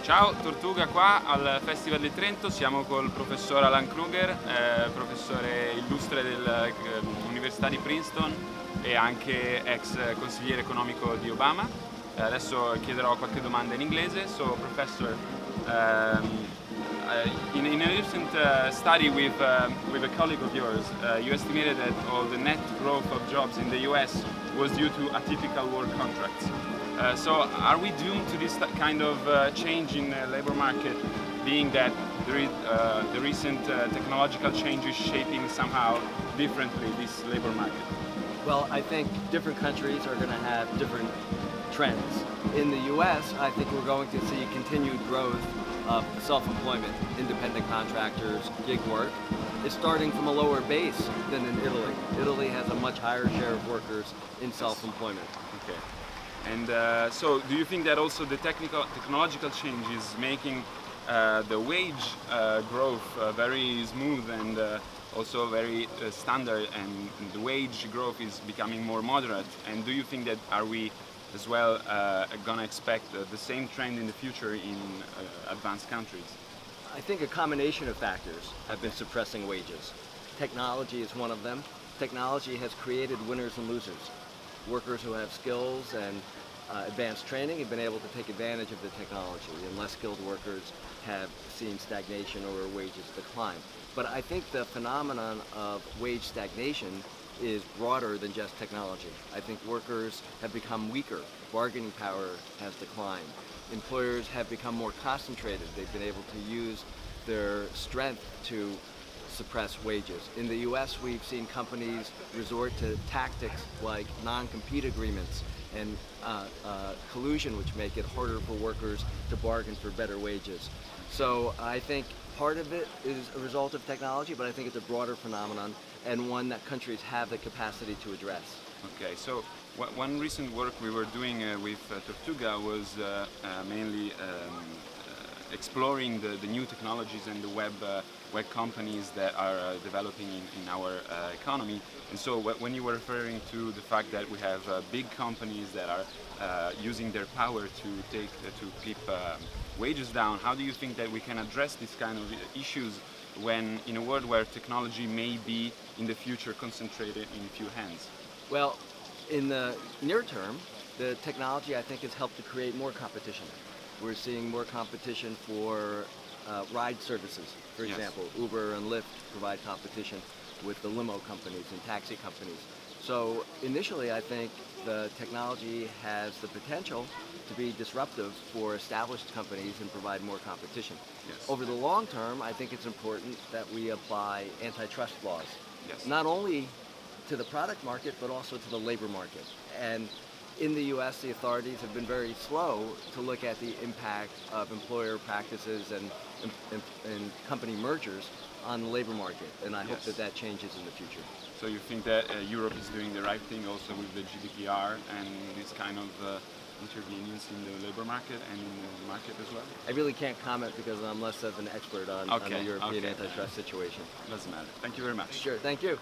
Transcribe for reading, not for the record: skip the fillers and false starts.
Ciao, Tortuga qua al Festival di Trento, siamo col professor Alan Krueger, professore illustre dell'Università di Princeton e anche ex consigliere economico di Obama. Adesso chiederò qualche domanda in inglese. So, professor, in a recent study with a colleague of yours, you estimated that all the net growth of jobs in the US was due to atypical work contracts. So are we doomed to this kind of change in the labor market, being that the recent technological changes shaping somehow differently this labor market? Well, I think different countries are going to have different trends. In the US, I think we're going to see continued growth of self-employment, independent contractors, gig work. It's starting from a lower base than in Italy. Italy has a much higher share of workers in self-employment. Okay. And so do you think that also the technological change is making the wage growth very smooth and also very standard, and the wage growth is becoming more moderate? And do you think that are we as well gonna expect the same trend in the future in advanced countries? I think a combination of factors have been suppressing wages. Technology is one of them. Technology has created winners and losers. Workers who have skills and advanced training have been able to take advantage of the technology, and less skilled workers have seen stagnation or wages decline. But I think the phenomenon of wage stagnation is broader than just technology. I think workers have become weaker, bargaining power has declined. Employers have become more concentrated, they've been able to use their strength to suppress wages. In the US, we've seen companies resort to tactics like non-compete agreements and collusion, which make it harder for workers to bargain for better wages. So I think part of it is a result of technology, but I think it's a broader phenomenon and one that countries have the capacity to address. Okay, so one recent work we were doing with Tortuga was mainly exploring the new technologies and the web companies that are developing in our economy. And so when you were referring to the fact that we have big companies that are using their power to keep wages down, how do you think that we can address this kind of issues when in a world where technology may be in the future concentrated in a few hands? Well, in the near term, the technology, I think, has helped to create more competition. We're seeing more competition for ride services. For example, Uber and Lyft provide competition with the limo companies and taxi companies. So initially, I think the technology has the potential to be disruptive for established companies and provide more competition. Yes. Over the long term, I think it's important that we apply antitrust laws, Yes. not only to the product market, but also to the labor market. And in the US, the authorities have been very slow to look at the impact of employer practices and company mergers on the labor market, and I hope that that changes in the future. So you think that Europe is doing the right thing also with the GDPR and this kind of intervenience in the labor market and in the market as well? I really can't comment because I'm less of an expert on the European antitrust situation. Doesn't matter. Thank you very much. Sure, thank you.